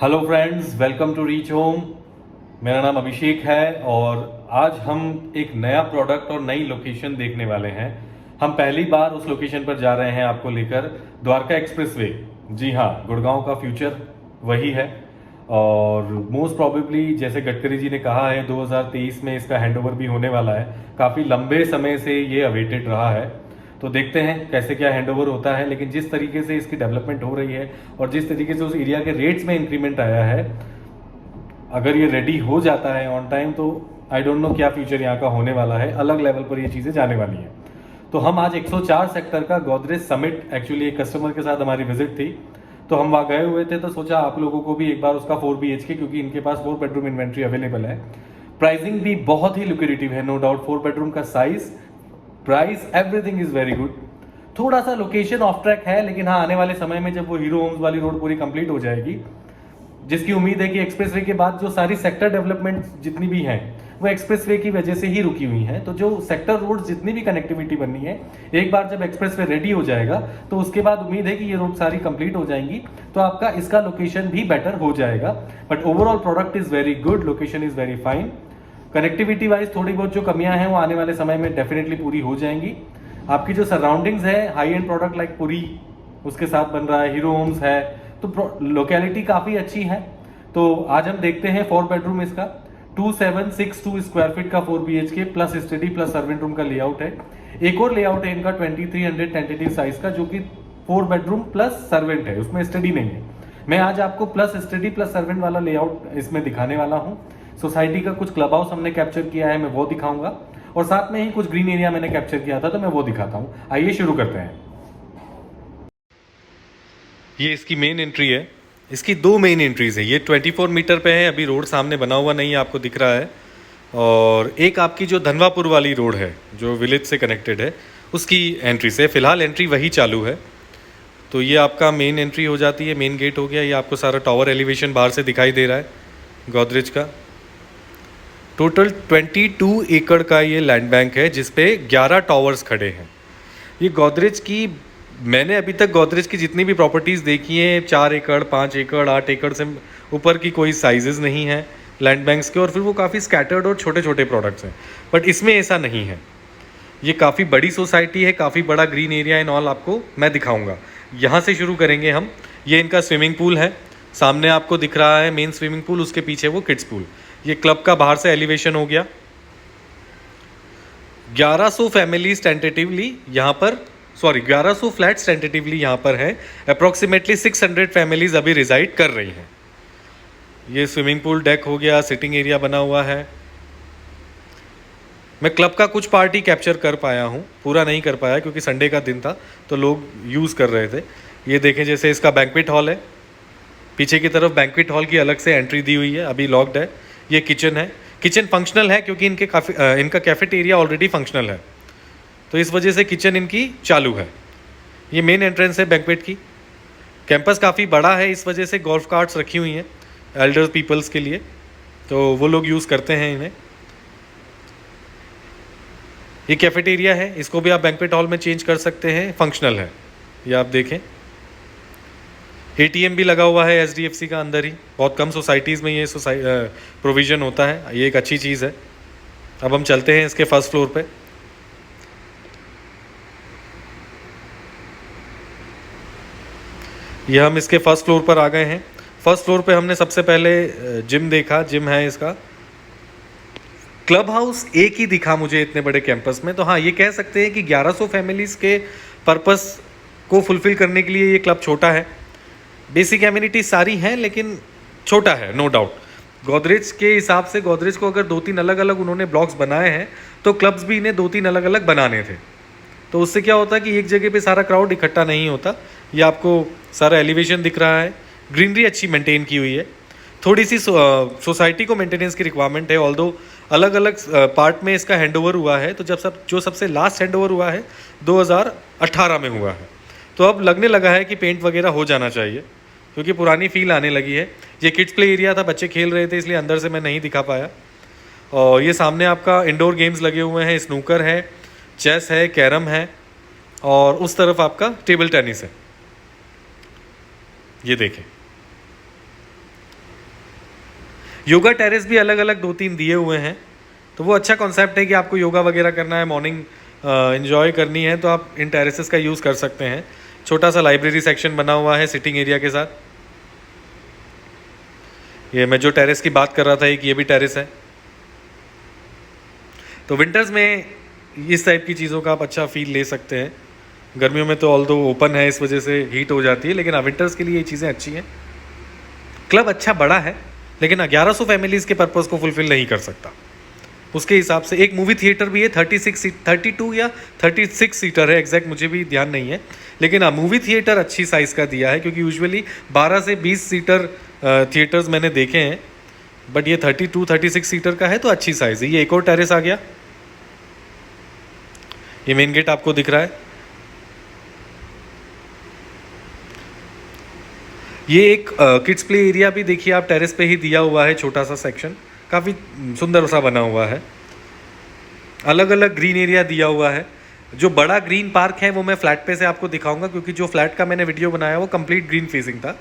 Hello friends, welcome to reach home. मेरा नाम अभिषेक है और आज हम एक नया प्रोडक्ट और नई लोकेशन देखने वाले हैं। हम पहली बार उस लोकेशन पर जा रहे हैं आपको लेकर, द्वारका एक्सप्रेसवे। जी हाँ, गुड़गांव का फ्यूचर वही है। और मोस्ट प्रॉबेबली जैसे गडकरी जी ने कहा है 2023 में इसका हैंडओवर भी होने वाला है। काफ़ी लंबे समय से ये अवेटेड रहा है, तो देखते हैं कैसे क्या हैंडओवर होता है। लेकिन जिस तरीके से इसकी डेवलपमेंट हो रही है और जिस तरीके से उस एरिया के रेट्स में इंक्रीमेंट आया है, अगर ये रेडी हो जाता है ऑन टाइम तो आई डोंट नो क्या फ्यूचर यहाँ का होने वाला है। अलग लेवल पर ये चीज़ें जाने वाली हैं। तो हम आज 104 सेक्टर का गोदरेज समिट, एक्चुअली एक कस्टमर के साथ हमारी विजिट थी, तो हम वहाँ गए हुए थे, तो सोचा आप लोगों को भी एक बार उसका 4 BHK, क्योंकि इनके पास 4 बेडरूम इन्वेंट्री अवेलेबल है। प्राइसिंग भी बहुत ही लुक्रेटिव है, नो डाउट। 4 बेडरूम का size, price, everything is very good. थोड़ा सा लोकेशन ऑफ ट्रैक है, लेकिन हाँ, आने वाले समय में जब वो हीरो होम्स वाली रोड पूरी कंप्लीट हो जाएगी, जिसकी उम्मीद है कि एक्सप्रेसवे के बाद जो सारी सेक्टर डेवलपमेंट जितनी भी हैं वो एक्सप्रेसवे की वजह से ही रुकी हुई हैं। तो जो सेक्टर रोड जितनी भी कनेक्टिविटी बननी है, एक बार जब एक्सप्रेसवे रेडी हो जाएगा तो उसके बाद उम्मीद है कि ये रोड सारी कंप्लीट हो जाएंगी, तो आपका इसका लोकेशन भी बेटर हो जाएगा। But overall product is very good, location is very fine. Connectivity wise थोड़ी बहुत जो कमियां हैं वो आने वाले समय में डेफिनेटली पूरी हो जाएंगी। आपकी जो सराउंडिंग्स है, high and product like Puri उसके साथ बन रहा है, हीरो होम्स है, तो लोकेलिटी काफ़ी अच्छी है। तो आज हम देखते हैं 4 बेडरूम इसका 2762 स्क्वायर फीट का 4 BHK plus study plus servant room का लेआउट है। एक और लेआउट है इनका 2300 टेंटेटिव साइज का, जो कि 4 बेडरूम प्लस सर्वेंट है, उसमें स्टडी नहीं है। मैं आज आपको प्लस स्टडी प्लस सर्वेंट वाला लेआउट इसमें दिखाने वाला हूँ। सोसाइटी का कुछ क्लब हाउस हमने कैप्चर किया है, मैं वो दिखाऊंगा, और साथ में ही कुछ ग्रीन एरिया मैंने कैप्चर किया था, तो मैं वो दिखाता हूँ। आइए शुरू करते हैं। ये इसकी मेन एंट्री है। इसकी 2 मेन एंट्रीज है। ये 24 मीटर पे है, अभी रोड सामने बना हुआ नहीं है, आपको दिख रहा है। और एक आपकी जो धनवापुर वाली रोड है जो विलेज से कनेक्टेड है, उसकी एंट्री से फिलहाल एंट्री वही चालू है। तो ये आपका मेन एंट्री हो जाती है, मेन गेट हो गया। ये आपको सारा टावर एलिवेशन बाहर से दिखाई दे रहा है गोदरेज का। टोटल 22 एकड़ का ये लैंड बैंक है, जिसपे 11 टावर्स खड़े हैं। ये गोदरेज की, मैंने अभी तक गोदरेज की जितनी भी प्रॉपर्टीज़ देखी हैं, 4 एकड़ 5 एकड़ 8 एकड़ से ऊपर की कोई साइजेस नहीं है लैंड बैंक्स के, और फिर वो काफ़ी स्कैटर्ड और छोटे छोटे प्रोडक्ट्स हैं। बट इसमें ऐसा नहीं है। ये काफ़ी बड़ी सोसाइटी है, काफ़ी बड़ा ग्रीन एरिया एंड ऑल आपको मैं दिखाऊंगा। यहाँ से शुरू करेंगे हम। ये इनका स्विमिंग पूल है, सामने आपको दिख रहा है मेन स्विमिंग पूल, उसके पीछे वो किड्स पूल। ये क्लब का बाहर से एलिवेशन हो गया। 1100 फैमिलीज टेंटेटिवली यहाँ पर, 1100 फ्लैट्स टेंटेटिवली यहाँ पर हैं। अप्रॉक्सीमेटली 600 फैमिलीज अभी रिजाइड कर रही हैं। ये स्विमिंग पूल डेक हो गया, सिटिंग एरिया बना हुआ है। मैं क्लब का कुछ पार्टी कैप्चर कर पाया हूँ, पूरा नहीं कर पाया क्योंकि संडे का दिन था तो लोग यूज़ कर रहे थे। ये देखें, जैसे इसका बैंक्वेट हॉल है, पीछे की तरफ बैंक्वेट हॉल की अलग से एंट्री दी हुई है, अभी लॉक्ड है। ये किचन है, किचन फंक्शनल है क्योंकि इनका कैफेटेरिया ऑलरेडी फंक्शनल है, तो इस वजह से किचन इनकी चालू है। ये मेन एंट्रेंस है बैंक्वेट की। कैंपस काफ़ी बड़ा है, इस वजह से गोल्फ कार्ट्स रखी हुई हैं एल्डर पीपल्स के लिए, तो वो लोग यूज़ करते हैं इन्हें। ये कैफेटेरिया है, इसको भी आप बैंक्वेट हॉल में चेंज कर सकते हैं, फंक्शनल है। ये आप देखें, ATM भी लगा हुआ है HDFC का अंदर ही। बहुत कम सोसाइटीज़ में ये प्रोविज़न होता है, ये एक अच्छी चीज़ है। अब हम चलते हैं इसके फर्स्ट फ्लोर पे। ये हम इसके फर्स्ट फ्लोर पर आ गए हैं। फर्स्ट फ्लोर पे हमने सबसे पहले जिम देखा। जिम है इसका। क्लब हाउस एक ही दिखा मुझे इतने बड़े कैंपस में, तो हाँ, ये कह सकते हैं कि 1100 फैमिलीज़ के पर्पस को फुलफ़िल करने के लिए ये क्लब छोटा है। बेसिक एमिनिटीज सारी हैं लेकिन छोटा है, नो डाउट। गोदरेज के हिसाब से, गोदरेज को अगर 2-3 अलग अलग उन्होंने ब्लॉक्स बनाए हैं, तो क्लब्स भी इन्हें 2-3 अलग अलग बनाने थे। तो उससे क्या होता है कि एक जगह पे सारा क्राउड इकट्ठा नहीं होता। ये आपको सारा एलिवेशन दिख रहा है, ग्रीनरी अच्छी मेंटेन की हुई है। थोड़ी सी सोसाइटी को मेंटेनेंस की रिक्वायरमेंट है, ऑल्दो अलग अलग पार्ट में इसका हैंडओवर हुआ है। तो जो सबसे लास्ट हैंडओवर हुआ है 2018 में हुआ है, तो अब लगने लगा है कि पेंट वगैरह हो जाना चाहिए, क्योंकि पुरानी फील आने लगी है। ये किड्स प्ले एरिया था, बच्चे खेल रहे थे, इसलिए अंदर से मैं नहीं दिखा पाया। और ये सामने आपका इंडोर गेम्स लगे हुए हैं, स्नूकर है, चेस है, कैरम है, और उस तरफ आपका टेबल टेनिस है। ये देखें, योगा टेरेस भी अलग अलग 2-3 दिए हुए हैं, तो वो अच्छा कॉन्सेप्ट है कि आपको योगा वगैरह करना है, मॉर्निंग इन्जॉय करनी है, तो आप इन टेरेसेस का यूज़ कर सकते हैं। छोटा सा लाइब्रेरी सेक्शन बना हुआ है सिटिंग एरिया के साथ। ये मैं जो टेरेस की बात कर रहा था, एक ये भी टेरेस है। तो विंटर्स में इस टाइप की चीज़ों का आप अच्छा फील ले सकते हैं। गर्मियों में तो ऑल दो ओपन है, इस वजह से हीट हो जाती है, लेकिन विंटर्स के लिए ये चीज़ें अच्छी हैं। क्लब अच्छा बड़ा है, लेकिन 1100 फैमिलीज़ के पर्पज़ को फुलफ़िल नहीं कर सकता। उसके हिसाब से एक मूवी थिएटर भी है, 32 या 36 सीटर है, एग्जैक्ट मुझे भी ध्यान नहीं है, लेकिन मूवी थिएटर अच्छी साइज़ का दिया है, क्योंकि यूजुअली 12 से 20 सीटर थिएटर्स मैंने देखे हैं, बट ये 36 सीटर का है, तो अच्छी साइज़ है। ये एक और टेरेस आ गया, ये मेन गेट आपको दिख रहा है। ये एक किड्स प्ले एरिया भी देखिए आप टेरेस पे ही दिया हुआ है, छोटा सा सेक्शन, काफ़ी सुंदर सा बना हुआ है। अलग अलग ग्रीन एरिया दिया हुआ है। जो बड़ा ग्रीन पार्क है वो मैं फ्लैट पे से आपको दिखाऊंगा, क्योंकि जो फ्लैट का मैंने वीडियो बनाया वो कंप्लीट ग्रीन फेसिंग था।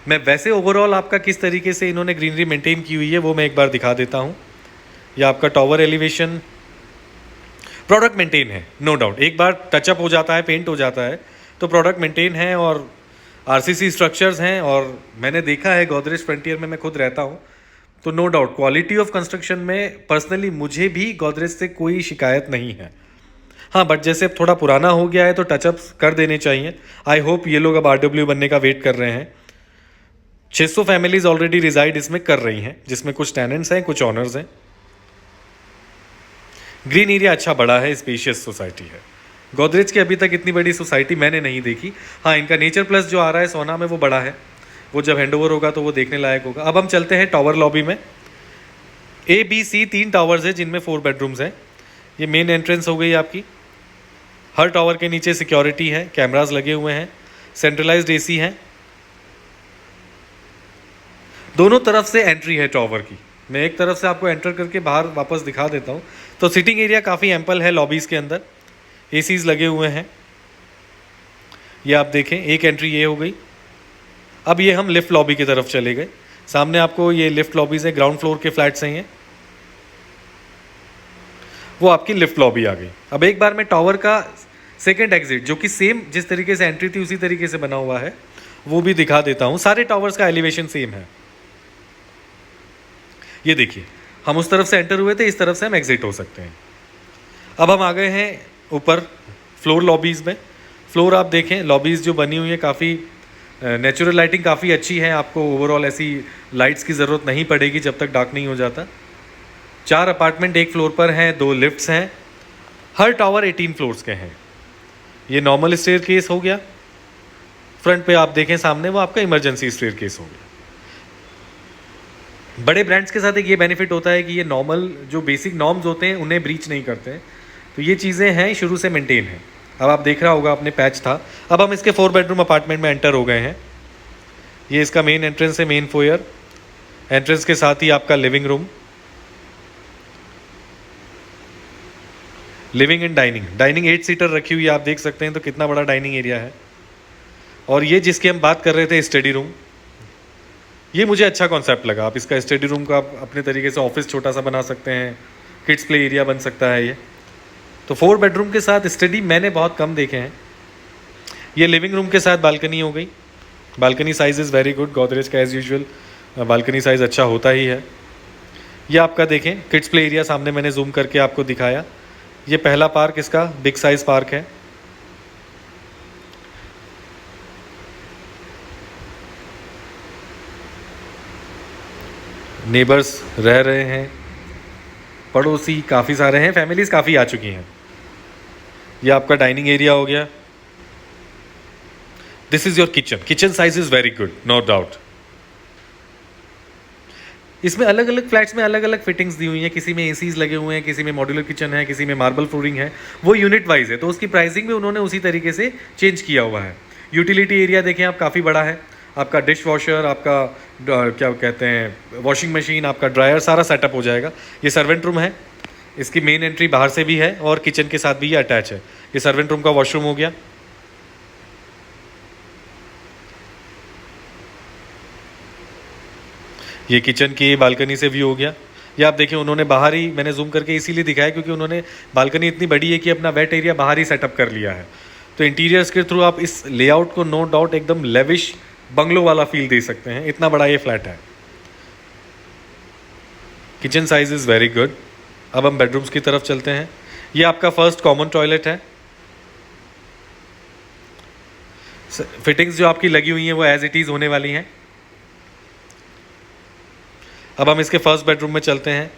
मैं वैसे ओवरऑल आपका किस तरीके से इन्होंने ग्रीनरी मेंटेन की हुई है वो मैं एक बार दिखा देता हूँ। ये आपका टॉवर एलिवेशन, प्रोडक्ट मेंटेन है, नो डाउट। एक बार टचअप हो जाता है, पेंट हो जाता है, तो प्रोडक्ट मेंटेन है और आरसीसी स्ट्रक्चर्स हैं। और मैंने देखा है गोदरेज फ्रंटियर में, मैं खुद रहता हूँ, तो no doubt quality of construction में पर्सनली मुझे भी गोदरेज से कोई शिकायत नहीं है। हाँ, बट जैसे अब थोड़ा पुराना हो गया है तो टचअप्स कर देने चाहिए। आई होप ये लोग अब आरडब्ल्यू बनने का वेट कर रहे हैं। 600 फैमिलीज ऑलरेडी रिजाइड इसमें कर रही हैं, जिसमें कुछ टेनेंट्स हैं, कुछ ऑनर्स हैं। ग्रीन एरिया अच्छा बड़ा है, स्पेशियस सोसाइटी है। गोदरेज की अभी तक इतनी बड़ी सोसाइटी मैंने नहीं देखी। हाँ, इनका नेचर प्लस जो आ रहा है सोना में वो बड़ा है, वो जब हैंडओवर होगा तो वो देखने लायक होगा। अब हम चलते हैं टॉवर लॉबी में। ABC 3 टावर्स हैं, जिनमें 4 बेडरूम्स हैं। ये मेन एंट्रेंस हो गई आपकी। हर टावर के नीचे सिक्योरिटी है, कैमरास लगे हुए हैं, सेंट्रलाइज्ड AC है। दोनों तरफ से एंट्री है टावर की। मैं एक तरफ से आपको एंटर करके बाहर वापस दिखा देता हूँ। तो सिटिंग एरिया काफ़ी एम्पल है लॉबीज़ के अंदर, ACs लगे हुए हैं। ये आप देखें, एक एंट्री ये हो गई। अब ये हम लिफ्ट लॉबी की तरफ चले गए। सामने आपको ये लिफ्ट लॉबीज़ है, ग्राउंड फ्लोर के फ्लैट्स हैं ये, वो आपकी लिफ्ट लॉबी आ गई। अब एक बार मैं टावर का सेकंड एग्जिट, जो कि सेम जिस तरीके से एंट्री थी उसी तरीके से बना हुआ है, वो भी दिखा देता हूँ। सारे टावर्स का एलिवेशन सेम है। ये देखिए, हम उस तरफ से एंटर हुए थे, इस तरफ से हम एग्जिट हो सकते हैं। अब हम आ गए हैं ऊपर फ्लोर लॉबीज़ में। फ्लोर आप देखें, लॉबीज़ जो बनी हुई है काफ़ी नेचुरल लाइटिंग काफ़ी अच्छी है। आपको ओवरऑल ऐसी लाइट्स की ज़रूरत नहीं पड़ेगी जब तक डार्क नहीं हो जाता। 4 अपार्टमेंट एक फ्लोर पर हैं, 2 लिफ्ट्स हैं। हर टावर 18 फ्लोर्स के हैं। ये नॉर्मल स्टेयर केस हो गया। फ्रंट पे आप देखें सामने, वो आपका इमरजेंसी स्टेयर केस हो गया। बड़े ब्रांड्स के साथ एक ये बेनिफिट होता है कि ये नॉर्मल जो बेसिक नॉर्म्स होते हैं उन्हें ब्रीच नहीं करते हैं, तो ये चीज़ें हैं शुरू से मेंटेन है। अब आप देख रहा होगा, आपने पैच था। अब हम इसके 4 बेडरूम अपार्टमेंट में एंटर हो गए हैं। ये इसका मेन एंट्रेंस है, मेन फोयर। एंट्रेंस के साथ ही आपका living room, living and dining 8 seater रखी हुई है, आप देख सकते हैं तो कितना बड़ा डाइनिंग एरिया है। और ये जिसकी हम बात कर रहे थे, स्टडी रूम, ये मुझे अच्छा कॉन्सेप्ट लगा। आप इसका स्टडी रूम का आप अपने तरीके से ऑफिस छोटा सा बना सकते हैं, किड्स प्ले एरिया बन सकता है ये। तो 4 बेडरूम के साथ स्टडी मैंने बहुत कम देखे हैं। ये लिविंग रूम के साथ बालकनी हो गई। Balcony size is very good. Godrej का एज़ यूजुअल बालकनी साइज़ अच्छा होता ही है। ये आपका देखें किड्स प्ले एरिया, सामने मैंने जूम करके आपको दिखाया। ये पहला पार्क इसका बिग साइज़ पार्क है। नेबर्स रह रहे हैं, पड़ोसी काफ़ी सारे हैं, फैमिलीज़ काफ़ी आ चुकी हैं। ये आपका डाइनिंग एरिया हो गया। This is your kitchen. Kitchen size is very good, no doubt. इसमें अलग अलग फ्लैट्स में अलग अलग फिटिंग्स दी हुई हैं। किसी में एसीज लगे हुए हैं, किसी में मॉड्यूलर किचन है, किसी में मार्बल फ्लोरिंग है। वो यूनिट वाइज है, तो उसकी प्राइसिंग भी उन्होंने उसी तरीके से चेंज किया हुआ है। यूटिलिटी एरिया देखें आप, काफ़ी बड़ा है। आपका डिश वॉशर, आपका क्या कहते हैं, वॉशिंग मशीन, आपका ड्रायर, सारा सेटअप हो जाएगा। ये सर्वेंट रूम है। इसकी मेन एंट्री बाहर से भी है और किचन के साथ भी ये अटैच है। ये सर्वेंट रूम का वॉशरूम हो गया। ये किचन की बालकनी से व्यू हो गया। ये आप देखिए उन्होंने बाहर ही, मैंने जूम करके इसीलिए दिखाया क्योंकि उन्होंने बालकनी इतनी बड़ी है कि अपना वेट एरिया बाहर ही सेटअप कर लिया है। तो इंटीरियर्स के थ्रू आप इस लेआउट को नो डाउट एकदम लेविश बंगलो वाला फील दे सकते हैं, इतना बड़ा ये फ्लैट है। Kitchen size is very good. अब हम बेडरूम्स की तरफ चलते हैं। ये आपका फर्स्ट कॉमन टॉयलेट है। फिटिंग्स जो आपकी लगी हुई हैं वो एज इट इज़ होने वाली हैं। अब हम इसके फर्स्ट बेडरूम में चलते हैं।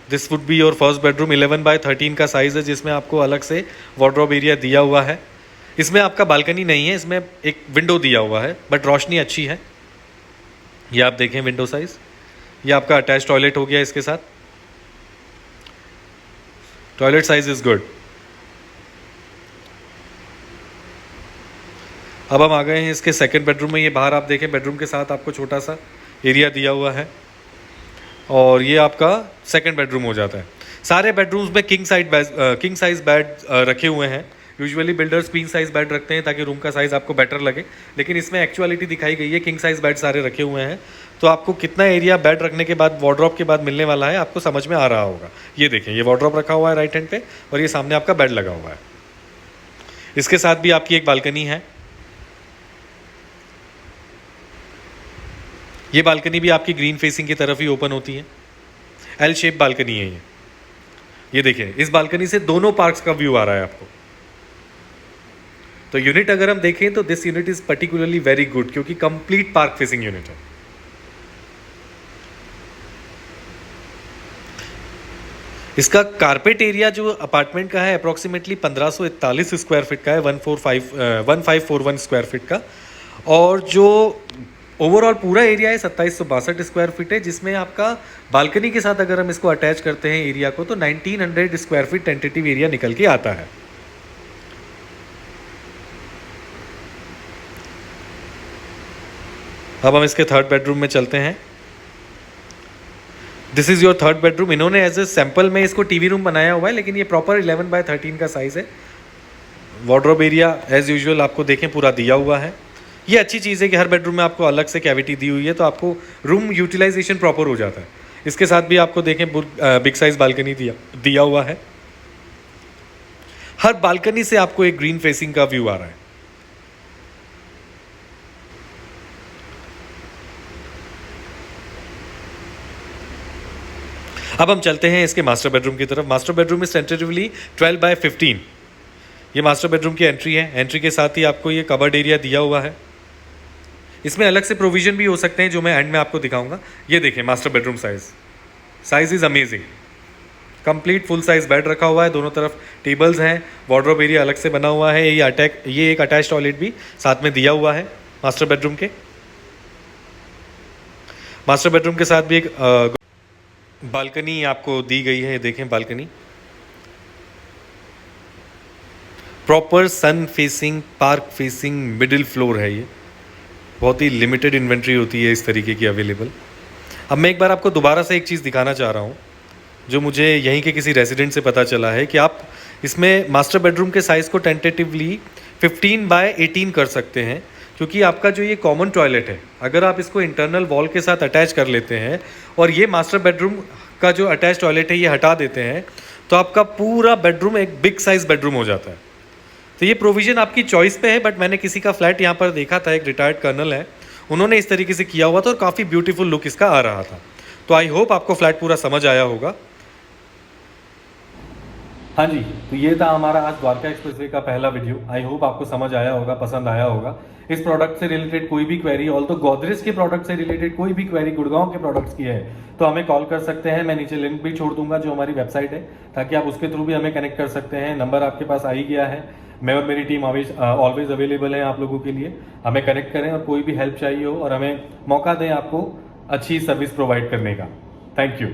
This would be your first bedroom. 11x13 का साइज़ है, जिसमें आपको अलग से वार्डरोब एरिया दिया हुआ है। इसमें आपका बालकनी नहीं है, इसमें एक विंडो दिया हुआ है, बट रोशनी अच्छी है। ये आप देखें विंडो साइज़। ये आपका अटैच टॉयलेट हो गया इसके साथ। Toilet size is good. अब हम आ गए हैं इसके सेकंड बेडरूम में। ये बाहर आप देखें बेडरूम के साथ आपको छोटा सा एरिया दिया हुआ है और ये आपका सेकंड बेडरूम हो जाता है। सारे बेडरूम्स में किंग साइज बेड रखे हुए हैं। Usually builders queen size bed रखते हैं ताकि रूम का साइज़ आपको बेटर लगे, लेकिन इसमें एक्चुअलिटी दिखाई गई है किंग साइज बेड सारे रखे हुए हैं। तो आपको कितना एरिया बेड रखने के बाद, वार्डरोब के बाद मिलने वाला है, आपको समझ में आ रहा होगा। ये देखें, ये वार्डरोब रखा हुआ है राइट हैंड पे और ये सामने आपका बेड लगा हुआ है। इसके साथ भी आपकी एक बालकनी है। ये बालकनी भी आपकी ग्रीन फेसिंग की तरफ ही ओपन होती है। एल शेप बालकनी है ये देखिए, इस बालकनी से दोनों पार्क्स का व्यू आ रहा है आपको। तो यूनिट अगर हम देखें तो this unit is particularly very good, क्योंकि कंप्लीट पार्क फेसिंग यूनिट है। इसका कारपेट एरिया जो अपार्टमेंट का है अप्रॉक्सीमेटली 1541 स्क्वायर फीट का है, 1541 स्क्वायर फीट का। और जो ओवरऑल पूरा एरिया है 2762 स्क्वायर फीट है, जिसमें आपका बालकनी के साथ अगर हम इसको अटैच करते हैं एरिया को तो 1900 स्क्वायर फीट टेंटेटिव एरिया निकल के आता है। अब हम इसके थर्ड बेडरूम में चलते हैं। This is your third bedroom. इन्होंने एज ए सैम्पल में इसको टीवी रूम बनाया हुआ है, लेकिन ये प्रॉपर 11x13 का साइज़ है। वार्डरोब एरिया एज यूजुअल आपको देखें पूरा दिया हुआ है। ये अच्छी चीज़ है कि हर बेडरूम में आपको अलग से कैविटी दी हुई है, तो आपको रूम यूटिलाइजेशन प्रॉपर हो जाता है। इसके साथ भी आपको देखें बिग साइज बालकनी दिया हुआ है। हर बालकनी से आपको एक ग्रीन फेसिंग का व्यू आ रहा है। अब हम चलते हैं इसके मास्टर बेडरूम की तरफ। Master bedroom is tentatively 12x15। ये मास्टर बेडरूम की एंट्री है। एंट्री के साथ ही आपको ये कबर्ड एरिया दिया हुआ है। इसमें अलग से प्रोविजन भी हो सकते हैं जो मैं एंड में आपको दिखाऊंगा। ये देखें master bedroom size is amazing. Complete full size bed रखा हुआ है, दोनों तरफ टेबल्स हैं, वार्डरोब एरिया अलग से बना हुआ है। ये एक अटैच टॉयलेट भी साथ में दिया हुआ है मास्टर बेडरूम के। मास्टर बेडरूम के साथ भी एक बालकनी आपको दी गई है। देखें balcony proper sun facing, park facing, middle floor है। ये बहुत ही लिमिटेड इन्वेंट्री होती है इस तरीके की अवेलेबल। अब मैं एक बार आपको दोबारा से एक चीज़ दिखाना चाह रहा हूँ जो मुझे यहीं के किसी रेजिडेंट से पता चला है कि आप इसमें मास्टर बेडरूम के साइज़ को टेंटेटिवली 15x18 कर सकते हैं, क्योंकि आपका जो ये कॉमन टॉयलेट है अगर आप इसको इंटरनल वॉल के साथ अटैच कर लेते हैं और ये मास्टर बेडरूम का जो अटैच टॉयलेट है ये हटा देते हैं तो आपका पूरा बेडरूम एक बिग साइज बेडरूम हो जाता है। तो ये प्रोविज़न आपकी चॉइस पे है, बट मैंने किसी का फ्लैट यहाँ पर देखा था, एक रिटायर्ड कर्नल है, उन्होंने इस तरीके से किया हुआ था और काफ़ी ब्यूटीफुल लुक इसका आ रहा था। तो आई होप आपको फ्लैट पूरा समझ आया होगा। हाँ जी, तो ये था हमारा आज द्वारका एक्सप्रेसवे का पहला वीडियो। आई होप आपको समझ आया होगा, पसंद आया होगा। इस प्रोडक्ट से रिलेटेड कोई भी क्वेरी, ऑल तो गोदरेज के प्रोडक्ट से रिलेटेड कोई भी क्वेरी गुड़गांव के प्रोडक्ट्स की है तो हमें कॉल कर सकते हैं। मैं नीचे लिंक भी छोड़ दूंगा जो हमारी वेबसाइट है, ताकि आप उसके थ्रू भी हमें कनेक्ट कर सकते हैं। नंबर आपके पास आ ही गया है। मैं और मेरी टीम ऑलवेज अवेलेबल है आप लोगों के लिए। हमें कनेक्ट करें और कोई भी हेल्प चाहिए हो और हमें मौका दें आपको अच्छी सर्विस प्रोवाइड करने का। Thank you.